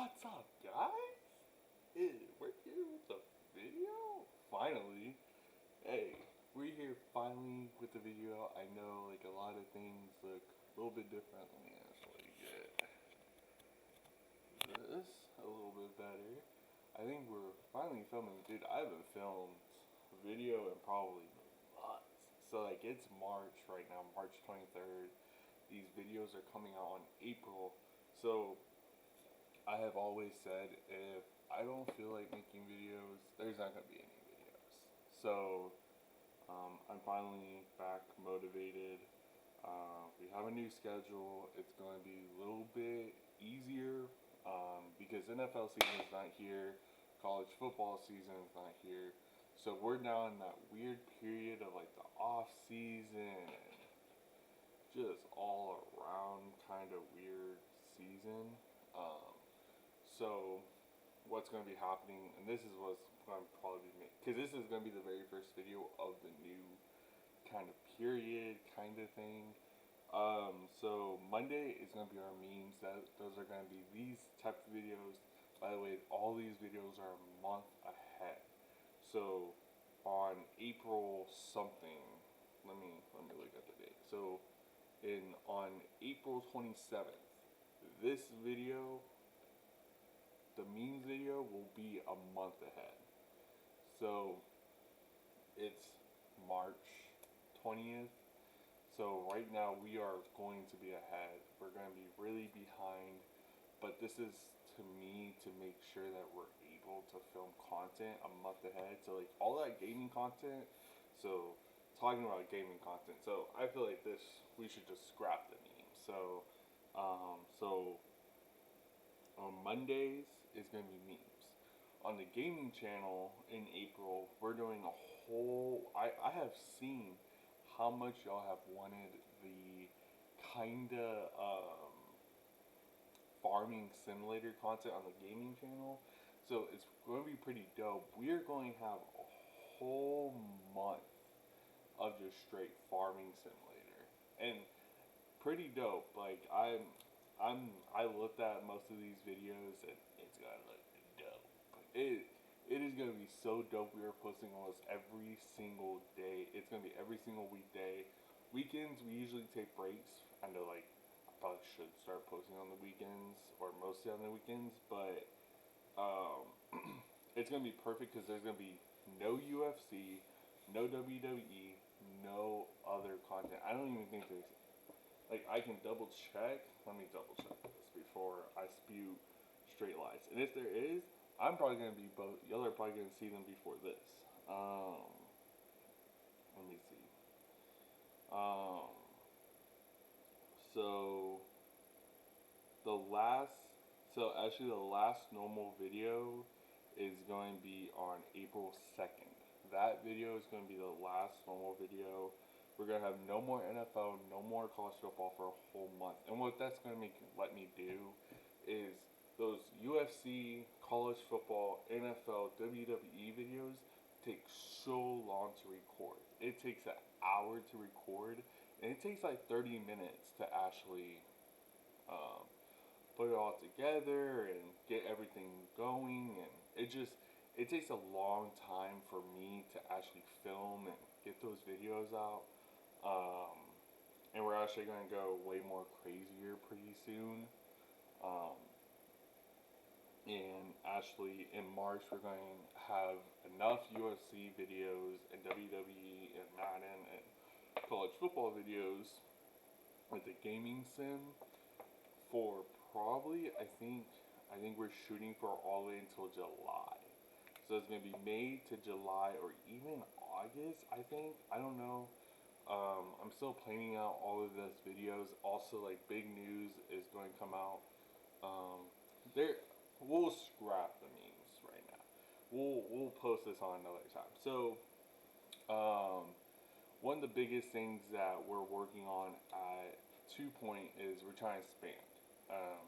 What's up, guys? We're here with the video. Finally, hey, we're here finally with the video. I know, like, a lot of things look a little bit different. Let me actually get this a little bit better. I think we're finally filming. Dude, I haven't filmed a video in probably months. So, like, it's March right now, March 23rd. These videos are coming out on April. So, I have always said if I don't feel like making videos, there's not going to be any videos. So I'm finally back motivated. We have a new schedule. It's going to be a little bit easier because NFL season is not here, college football season is not here. So we're now in that weird period of like the off season and just all around kind of weird season. Um, so what's going to be happening, and this is what's going to probably be made, because this is going to be the very first video of the new kind of period kind of thing. So Monday is going to be our memes. Those are going to be these type of videos. By the way, all these videos are a month ahead. So on April something, let me look at the date. So on April 27th, this video, the memes video, will be a month ahead. So it's March 20th. So right now we are going to be ahead. We're going to be really behind, but this is to me to make sure that we're able to film content a month ahead. So like all that gaming content. So talking about gaming content. So I feel like we should just scrap the memes. So on Mondays is going to be memes. On the gaming channel in April, we're doing a whole. I have seen how much y'all have wanted the kinda farming simulator content on the gaming channel. So it's going to be pretty dope. We're going to have a whole month of just straight farming simulator, and pretty dope. Like I looked at most of these videos and it's gonna look dope. It is gonna be so dope. We are posting almost every single day. It's gonna be every single weekday. Weekends we usually take breaks. I know like I probably should start posting on the weekends or mostly on the weekends, but um, it's gonna be perfect because there's gonna be no UFC, no WWE, no other content. I don't even think there's like I can double check. Let me double check this before I spew straight lies. And if there is, I'm probably gonna be both. Y'all are probably gonna see them before this. Um, Let me see. Um, so the last, so actually the last normal video is going to be on April 2nd. That video is going to be the last normal video. We're going to have no more NFL, no more college football for a whole month. And what that's going to let me do is those UFC, college football, NFL, WWE videos take so long to record. It takes an hour to record, and it takes like 30 minutes to actually um, put it all together and get everything going, and it takes a long time for me to actually film and get those videos out. um, and we're actually going to go way more crazier pretty soon. um, and actually in March we're going to have enough UFC videos and WWE and Madden and college football videos with the gaming sim for probably I think we're shooting for all the way until July. So it's gonna be May to July or even August. I don't know. I'm still planning out all of those videos. Also, like big news is going to come out. There, we'll scrap the memes right now. We'll post this on another time. So one of the biggest things that we're working on at 2 Point is we're trying to expand. Um,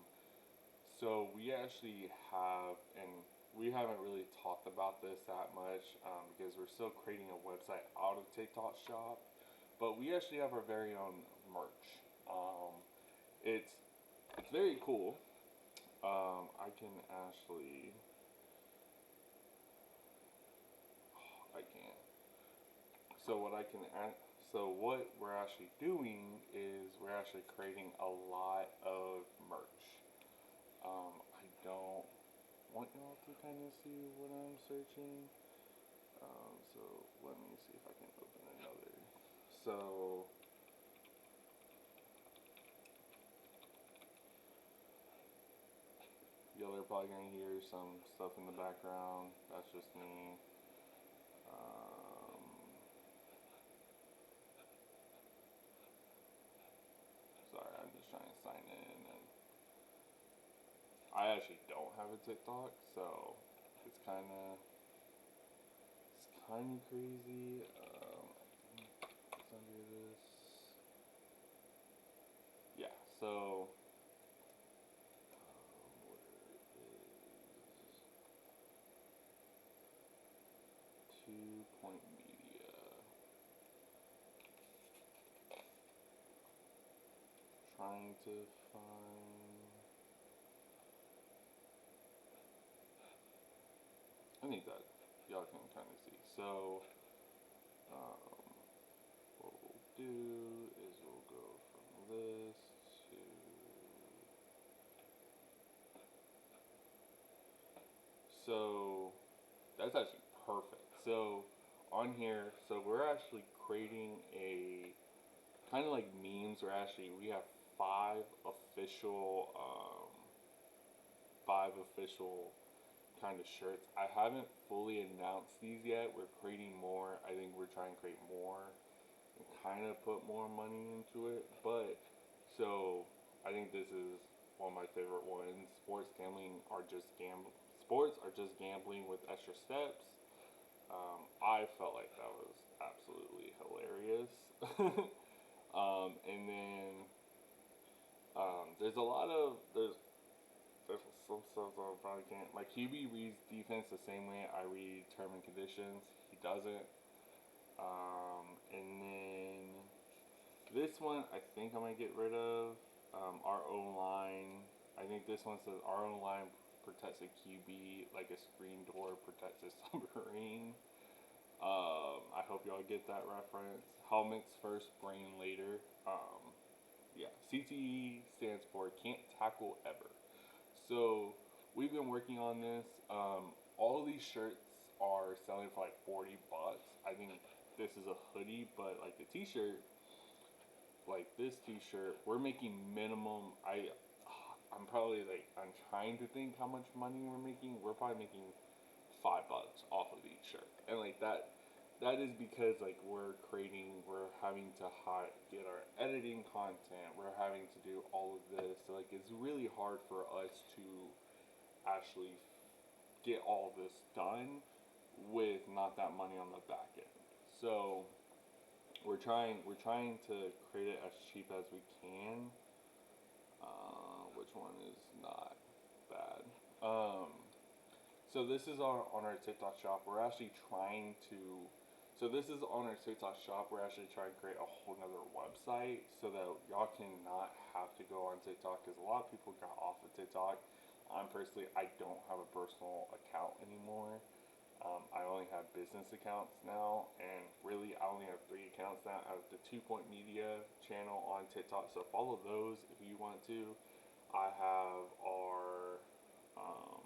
so we actually have, and we haven't really talked about this that much because we're still creating a website out of TikTok Shop, but we actually have our very own merch. It's very cool. I can actually, I can't. So what I can add, so what we're actually doing is we're actually creating a lot of merch. I don't want y'all to kind of see what I'm searching. So let me see if I can open another. So y'all are probably gonna hear some stuff in the background. That's just me. Um, Sorry, I'm just trying to sign in, and I actually don't have a TikTok, so it's kind of crazy. It's under this. Yeah. So where is 2 Point Media? Trying to find. I need that. Y'all can kind of see. So um, what we'll do is we'll go from this to. So that's actually perfect. So on here, so we're actually creating a kind of like memes. We have five official, um, five official kind of shirts. I haven't fully announced these yet. We're creating more. I think we're trying to create more and kind of put more money into it. But so I think this is one of my favorite ones. Sports are just gambling with extra steps. I felt like that was absolutely hilarious. And then there's a lot of there's some stuff that I probably can't. My QB reads defense the same way I read term and conditions. He doesn't. And then this one I think I'm gonna get rid of. Our own line. I think this one says our own line protects a QB like a screen door protects a submarine. I hope y'all get that reference. Helmets first, brain later. Yeah, CTE stands for can't tackle ever. So we've been working on this. All of these shirts are selling for like $40. I think this is a hoodie, but like the T-shirt, like this T-shirt, we're making minimum. I'm trying to think how much money we're making. We're probably making $5 off of each shirt, and like that. That is because like we're having to get our editing content. We're having to do all of this. So like it's really hard for us to actually get all this done with not that money on the back end. So we're trying to create it as cheap as we can. Which one is not bad? So this is on our TikTok shop. We're actually trying to. So this is on our TikTok shop. We're actually trying to create a whole nother website so that y'all cannot have to go on TikTok because a lot of people got off of TikTok. I don't have a personal account anymore. I only have business accounts now, and really, I only have 3 accounts now. I have the 2 Point Media channel on TikTok, so follow those if you want to. I have our um,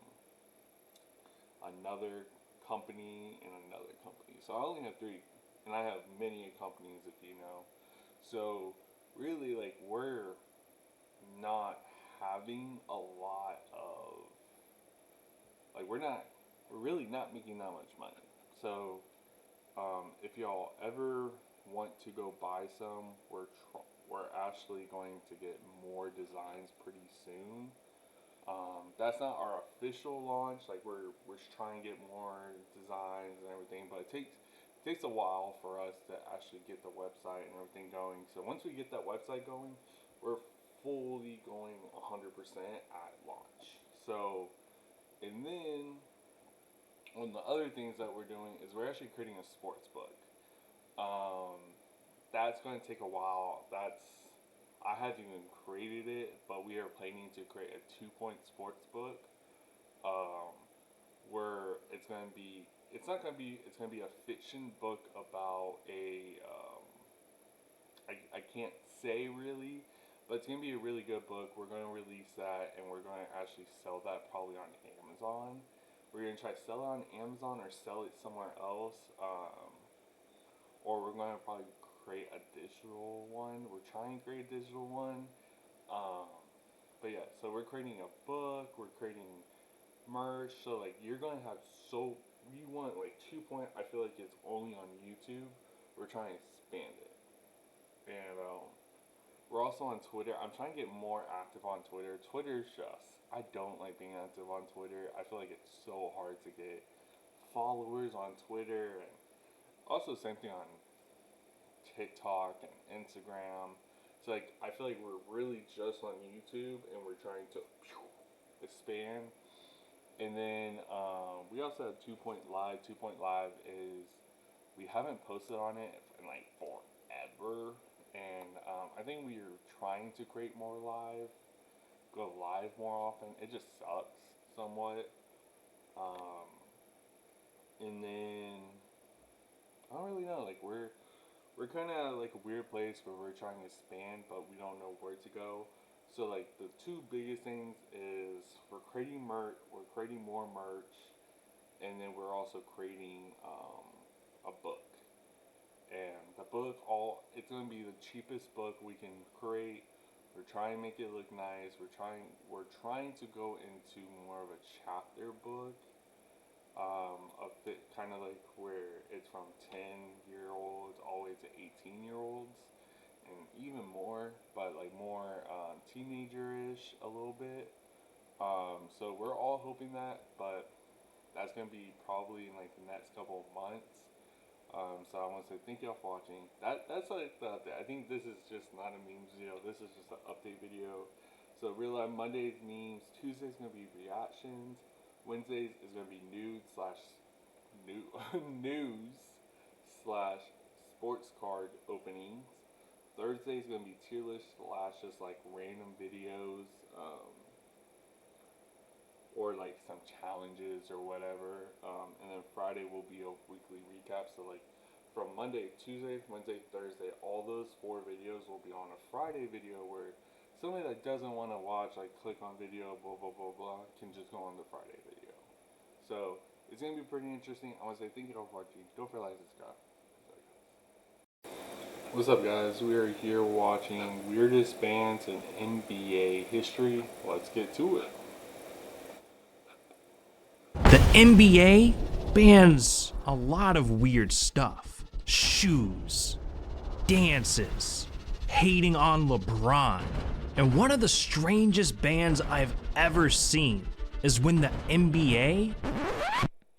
another company and another company, so I only have 3, and I have many companies if you know. So really, like we're not having a lot of we're really not making that much money. So if y'all ever want to go buy some, we're actually going to get more designs pretty soon. That's not our official launch. Like we're just trying to get more designs and everything, but it takes a while for us to actually get the website and everything going. So once we get that website going, we're fully going 100% at launch. So and then one of the other things that we're doing is we're actually creating a sports book. Um, that's going to take a while. I haven't even created it, but we are planning to create a 2 point sports book. Um, where it's not gonna be, it's gonna be a fiction book about I can't say really, but it's gonna be a really good book. We're gonna release that, and we're gonna actually sell that probably on Amazon. We're gonna try to sell it on Amazon or sell it somewhere else. Or we're gonna probably create a digital one. We're trying to create a digital one. Um, but yeah, so we're creating a book. We're creating merch. So like you're gonna have so we want like 2 point. I feel like it's only on YouTube. We're trying to expand it, and we're also on Twitter. I'm trying to get more active on Twitter. Twitter's just I don't like being active on Twitter. I feel like it's so hard to get followers on Twitter, and also same thing on TikTok and Instagram. So like I feel like we're really just on YouTube, and we're trying to expand. And then we also have 2 Point Live. 2 Point Live is we haven't posted on it in like forever, and I think we are trying to create more go live more often. It just sucks somewhat. Um, and then I don't really know. Like we're kind of like a weird place where we're trying to expand, but we don't know where to go. So like the two biggest things is we're creating merch, we're creating more merch, and then we're also creating a book. And the book, it's gonna be the cheapest book we can create. We're trying to make it look nice. We're trying to go into more of a chapter book, of it kind of like where it's from 10-year-olds all the way to 18-year-olds, and even more, but like more teenager-ish a little bit. So we're all hoping that, but that's gonna be probably in like the next couple of months. So I want to say thank y'all for watching. That's like the update. I think this is just not a memes video. This is just an update video. So real life Mondays memes. Tuesday's gonna be reactions. Wednesdays is gonna be nude slash new news slash sports card openings. Thursday's gonna be tier list slash just like random videos. Or like some challenges or whatever. And then Friday will be a weekly recap. So like from Monday, Tuesday, Wednesday, Thursday, all those 4 videos will be on a Friday video where somebody that doesn't want to watch, like click on video, blah, blah, blah, blah, can just go on the Friday video. So it's going to be pretty interesting. I want to say thank you all for watching. Don't forget to subscribe. What's up, guys? We are here watching weirdest bands in NBA history. Let's get to it. The NBA bans a lot of weird stuff. Shoes, dances, hating on LeBron. And one of the strangest bans I've ever seen is when the NBA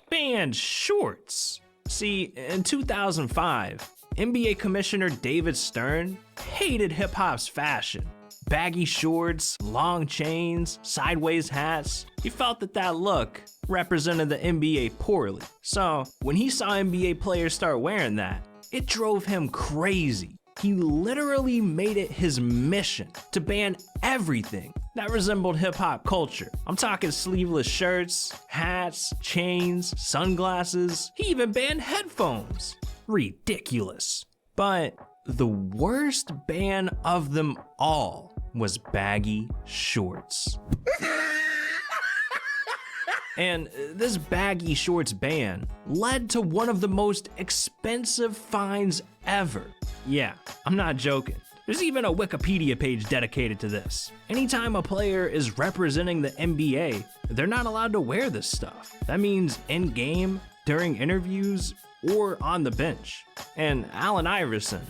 banned shorts. See, in 2005, NBA Commissioner David Stern hated hip-hop's fashion. Baggy shorts, long chains, sideways hats. He felt that look represented the NBA poorly. So when he saw NBA players start wearing that, it drove him crazy. He literally made it his mission to ban everything that resembled hip-hop culture. I'm talking sleeveless shirts, hats, chains, sunglasses. He even banned headphones. Ridiculous. But the worst ban of them all was baggy shorts. And this baggy shorts ban led to one of the most expensive fines ever. Yeah, I'm not joking. There's even a Wikipedia page dedicated to this. Anytime a player is representing the NBA, they're not allowed to wear this stuff. That means in-game, during interviews, or on the bench. And Allen Iverson,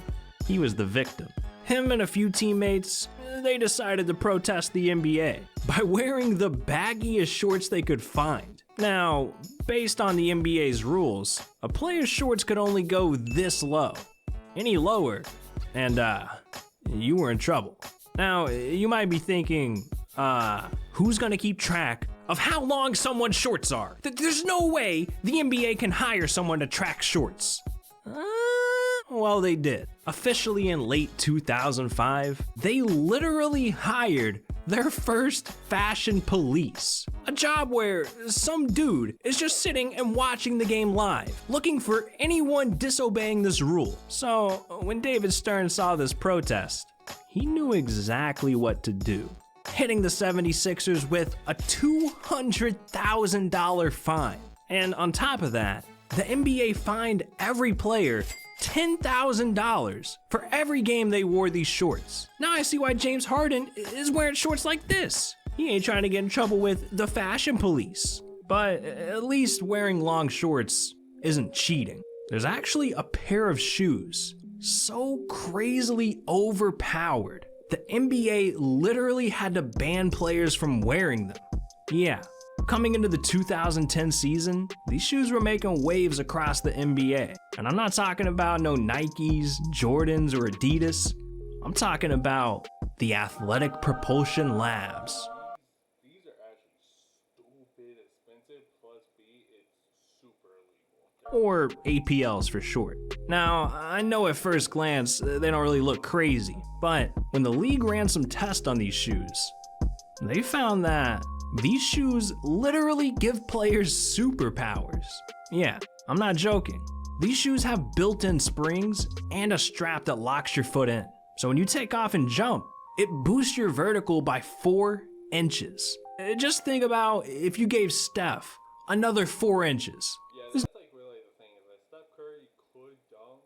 he was the victim. Him and a few teammates, they decided to protest the NBA by wearing the baggiest shorts they could find. Now, based on the NBA's rules, a player's shorts could only go this low. Any lower, and you were in trouble. Now, you might be thinking, who's gonna keep track of how long someone's shorts are? There's no way the NBA can hire someone to track shorts. Well, they did. Officially in late 2005, they literally hired their first fashion police. A job where some dude is just sitting and watching the game live, looking for anyone disobeying this rule. So when David Stern saw this protest, he knew exactly what to do, hitting the 76ers with a $200,000 fine. And on top of that, the NBA fined every player $10,000 for every game they wore these shorts. Now I see why James Harden is wearing shorts like this. He ain't trying to get in trouble with the fashion police. But at least wearing long shorts isn't cheating. There's actually a pair of shoes so crazily overpowered, the NBA literally had to ban players from wearing them. Yeah. Coming into the 2010 season, these shoes were making waves across the NBA. And I'm not talking about no Nikes, Jordans, or Adidas. I'm talking about the Athletic Propulsion Labs. These are actually stupid expensive, plus B, it's super illegal. Or APLs for short. Now, I know at first glance they don't really look crazy, but when the league ran some tests on these shoes, they found that these shoes literally give players superpowers. Yeah, I'm not joking. These shoes have built-in springs and a strap that locks your foot in. So when you take off and jump, it boosts your vertical by 4 inches. Just think about if you gave Steph another 4 inches. Yeah, that's like really the thing is that Steph Curry could dunk,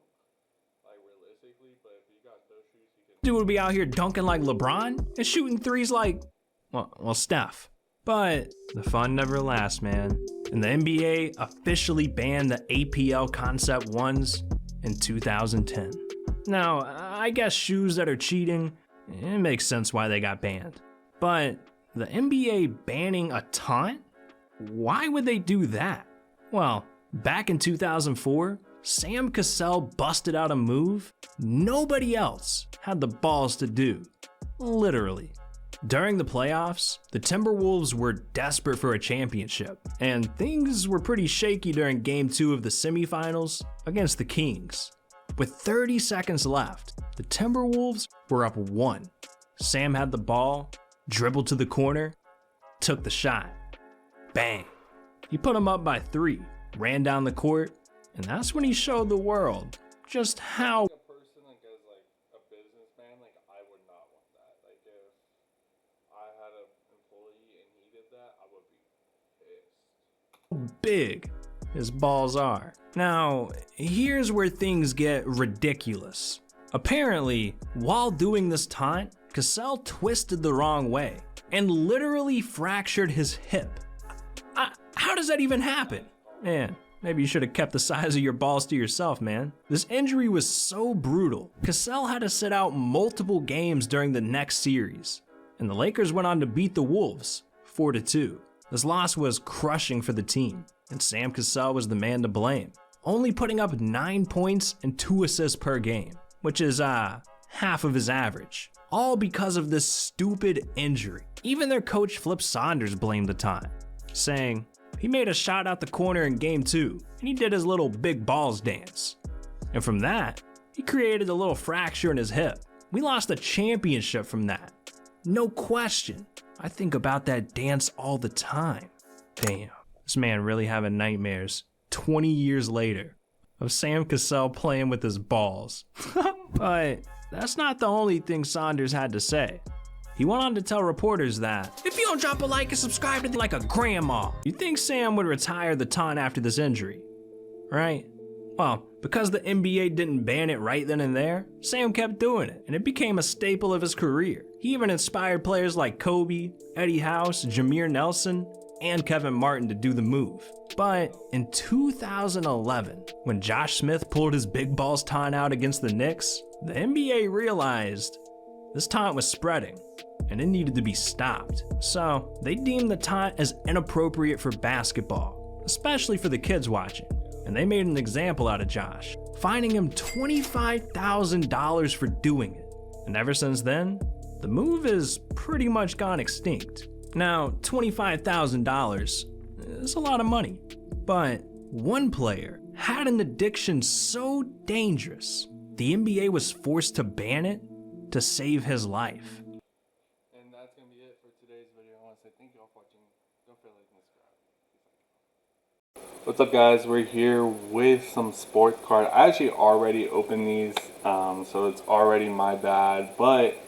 like realistically, but if you got those shoes, you can. Dude would be out here dunking like LeBron and shooting threes like, well, Steph. But the fun never lasts, man. And the NBA officially banned the APL Concept 1s in 2010. Now, I guess shoes that are cheating, it makes sense why they got banned. But the NBA banning a taunt? Why would they do that? Well, back in 2004, Sam Cassell busted out a move nobody else had the balls to do. Literally. During the playoffs, the Timberwolves were desperate for a championship, and things were pretty shaky during Game 2 of the semifinals against the Kings. With 30 seconds left, the Timberwolves were up 1. Sam had the ball, dribbled to the corner, took the shot. Bang. He put him up by 3, ran down the court, and that's when he showed the world just how big his balls are. Now, here's where things get ridiculous. Apparently, while doing this taunt, Cassell twisted the wrong way and literally fractured his hip. How does that even happen? Man, maybe you should have kept the size of your balls to yourself, man. This injury was so brutal, Cassell had to sit out multiple games during the next series, and the Lakers went on to beat the Wolves 4-2. This loss was crushing for the team, and Sam Cassell was the man to blame, only putting up 9 points and 2 assists per game, which is half of his average, all because of this stupid injury. Even their coach Flip Saunders blamed the time, saying he made a shot out the corner in Game 2, and he did his little big balls dance. And from that, he created a little fracture in his hip. We lost a championship from that. No question. I think about that dance all the time. Damn, this man really having nightmares 20 years later of Sam Cassell playing with his balls. But that's not the only thing Saunders had to say. He went on to tell reporters that, if you don't drop a like and subscribe to like a grandma, you think Sam would retire the taunt after this injury, right? Well, because the NBA didn't ban it right then and there, Sam kept doing it, and it became a staple of his career. He even inspired players like Kobe, Eddie House, Jameer Nelson, and Kevin Martin to do the move. But in 2011, when Josh Smith pulled his big balls taunt out against the Knicks, the NBA realized this taunt was spreading, and it needed to be stopped. So they deemed the taunt as inappropriate for basketball, especially for the kids watching. And they made an example out of Josh, fining him $25,000 for doing it. And ever since then, the move has pretty much gone extinct. Now, $25,000 is a lot of money, but one player had an addiction so dangerous the NBA was forced to ban it to save his life. And that's going to be it for today's video. I want to say thank you all for watching. Don't forget to like and subscribe. What's up, guys? We're here with some sports cards. I actually already opened these, so it's already my bad. But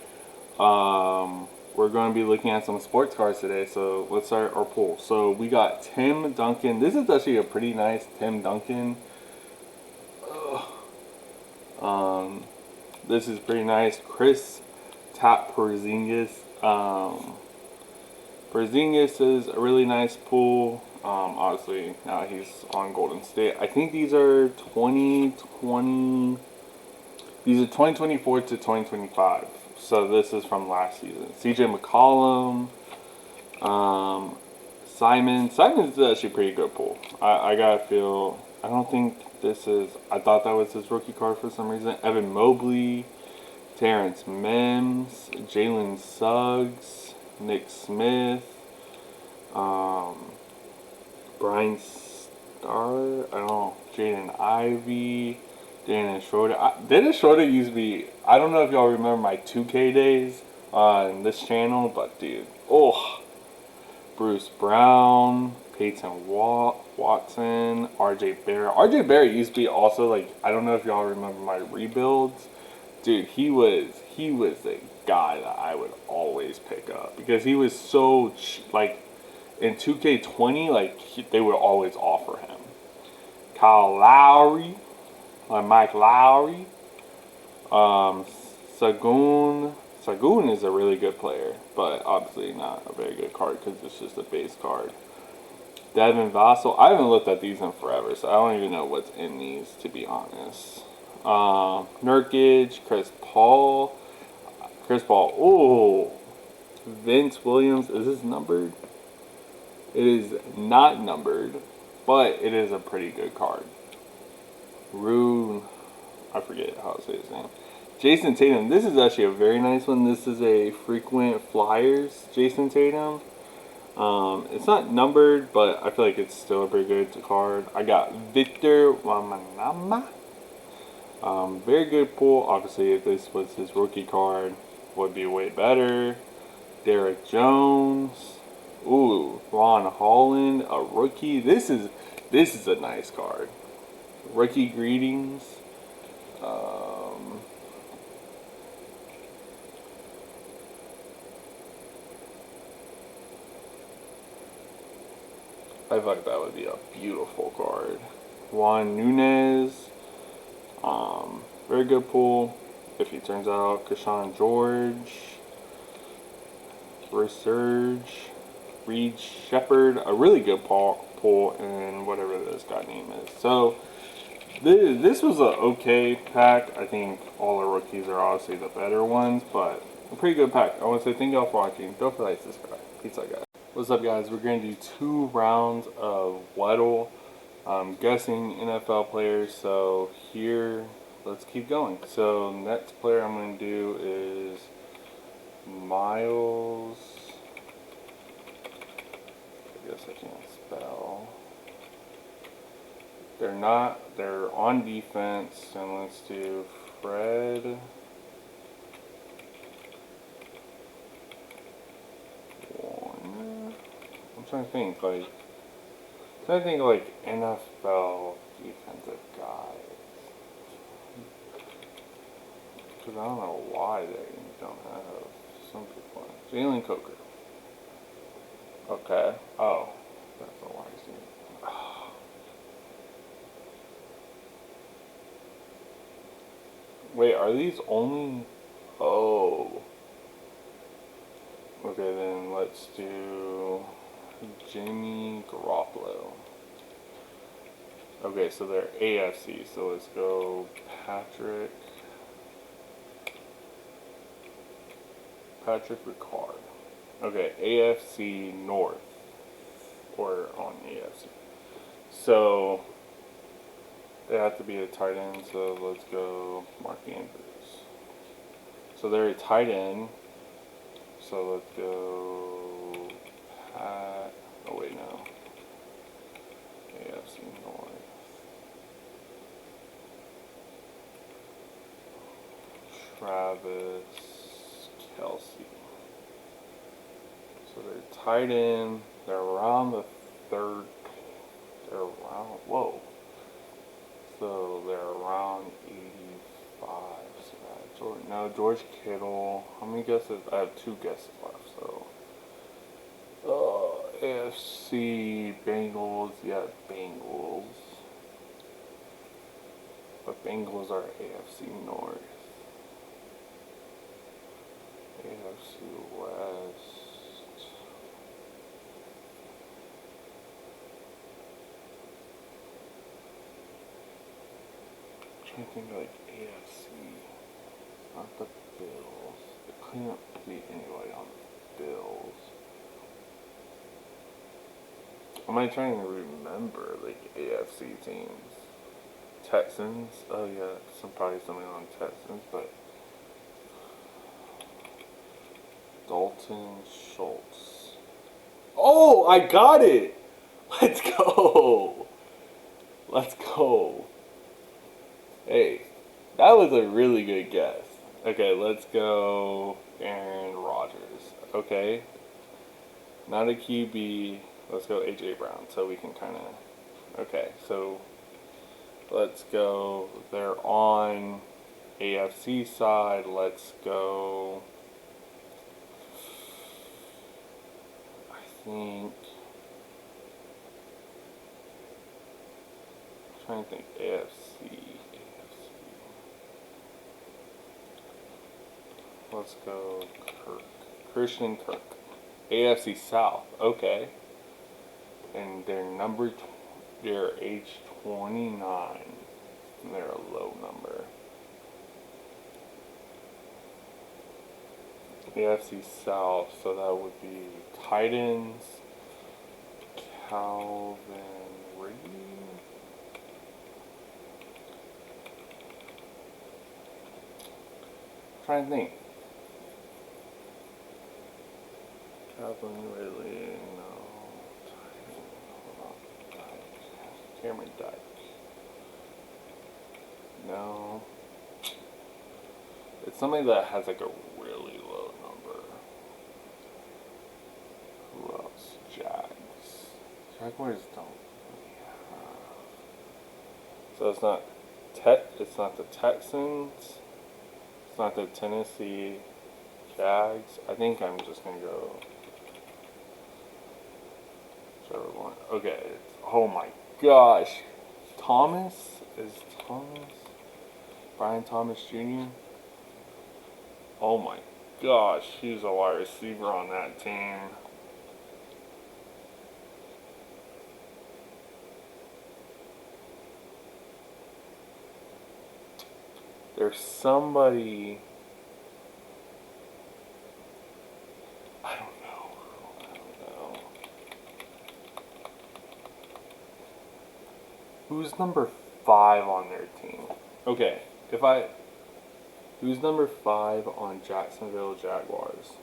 we're going to be looking at some sports cards today. So let's start our pool. So we got Tim Duncan. This is actually a pretty nice Tim Duncan. This is pretty nice. Chris Tap Porzingis. Porzingis is a really nice pool. Obviously, now he's on Golden State. I think these are 2020. These are 2024 to 2025. So this is from last season. CJ McCollum. Simon's actually a pretty good pool. I gotta feel. I don't think this is. I thought that was his rookie card for some reason. Evan Mobley, Terrence Mims, Jalen Suggs, Nick Smith, Brian Starr. I don't know. Jaden Ivey, Dennis Schroeder. Dennis Schroeder used to be. I don't know if y'all remember my 2K days on this channel, but dude, Bruce Brown, Peyton Watson, RJ Barrett. RJ Barrett used to be also like, I don't know if y'all remember my rebuilds. Dude, he was the guy that I would always pick up because he was so like in 2K20, like they would always offer him. Kyle Lowry, Mike Lowry, Sagoon is a really good player, but obviously not a very good card because it's just a base card. Devin Vassell. I haven't looked at these in forever, so I don't even know what's in these, to be honest. Nurkic, Chris Paul. Oh, Vince Williams. Is this numbered? It is not numbered, but it is a pretty good card. Rune. I forget how to say his name. Jason Tatum. This is actually a very nice one. This is a frequent Flyers Jason Tatum. It's not numbered, but I feel like it's still a pretty good card. I got Victor Wembanyama. Very good pool. Obviously, if this was his rookie card, would be way better. Derek Jones. Ooh, Ron Holland, a rookie. This is a nice card. Rookie greetings. I thought that would be a beautiful card. Juan Nunez. Very good pull. If he turns out, Keshawn George. Resurge. Reed Shepard. A really good pull, and whatever this guy name is. So, this was an okay pack. I think all the rookies are obviously the better ones, but a pretty good pack. I want to say thank y'all for watching. Don't forget to subscribe. Peace out, guys. What's up, guys? We're going to do 2 rounds of Weddle. I'm guessing NFL players, so here, let's keep going. So, next player I'm going to do is Miles. I guess I can't spell. They're on defense, and let's do Fred Warner. I'm trying to think like NFL defensive guys. Because I don't know why they don't have some people. Jalen Coker. Okay. Oh, that's a wise name. Wait, are these only? Oh. Okay, then let's do Jimmy Garoppolo. Okay, so they're AFC, so let's go Patrick Ricard. Okay, AFC North, or on AFC. So they have to be a tight end, so let's go Mark Andrews. So they're a tight end, so let's go Pat. Oh wait, no. AFC North. Travis Kelsey. So they're tight end. They're around the third. They're around. Whoa. So they're around 85. So no, George Kittle. How many guesses? I have 2 guesses left. So, AFC Bengals. Yeah, Bengals. But Bengals are AFC North. AFC West. I'm trying to think like AFC. Not the Bills. They couldn't beat anybody on the Bills. Am I trying to remember like AFC teams? Texans. Oh yeah, probably something on Texans, but Dalton Schultz. Oh, I got it! Let's go! Let's go. Hey, that was a really good guess. Okay, let's go Aaron Rodgers. Okay. Not a QB. Let's go A.J. Brown so we can kind of... Okay, so let's go. They're on AFC side. Let's go... I think... I'm trying to think AFC. Let's go Kirk. Christian Kirk. AFC South. Okay. And they're age 29. And they're a low number. AFC South. So that would be Titans. Calvin Ridley. I'm trying to think. Calvin Ridley, no. Cameron Dyke. No. It's somebody that has like a really low number. Who else? Jags. Jaguars don't really have. So it's not it's not the Texans. It's not the Tennessee Jags. I think I'm just gonna go whichever one. Okay. Oh my gosh. Thomas? Is Thomas? Brian Thomas Jr.? Oh my gosh. He's a wide receiver on that team. There's somebody... I don't know. Who's number 5 on their team? Okay, who's number 5 on Jacksonville Jaguars?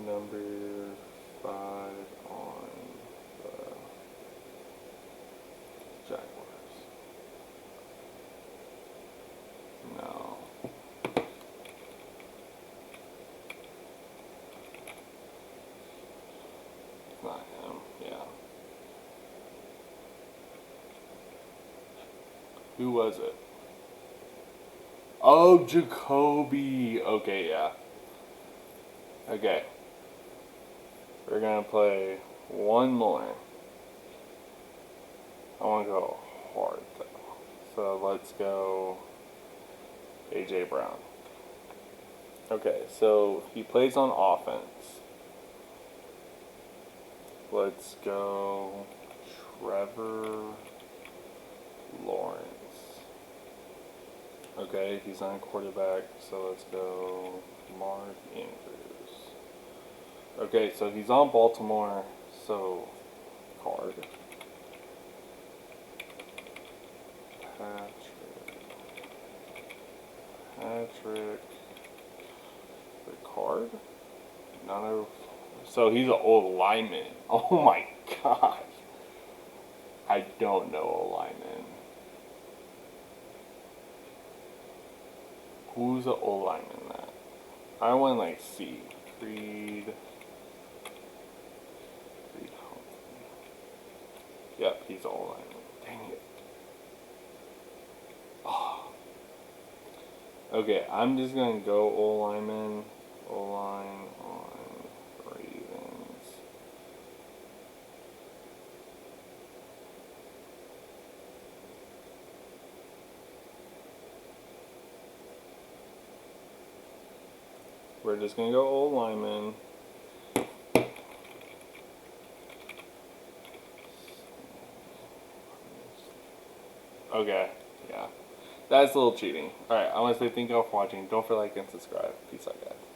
Number 5 on the Jaguars. No. It's not him, yeah. Who was it? Oh, Jacoby. Okay, yeah. Okay. We're gonna play one more. I wanna go hard though. So let's go A.J. Brown. Okay, so he plays on offense. Let's go Trevor Lawrence. Okay, he's not a quarterback, so let's go Mark Andrews. Okay, so he's on Baltimore, so card. Patrick. The card? So he's an old lineman. Oh my God. I don't know a lineman. Who's the O lineman that? I want to like see. Creed. Yep, he's the O lineman. Dang it. Oh. Okay, I'm just gonna go O lineman. O line on Ravens. We're just gonna go O lineman. Okay, yeah. That's a little cheating. Alright, I want to say thank you all for watching. Don't forget to like and subscribe. Peace out, guys.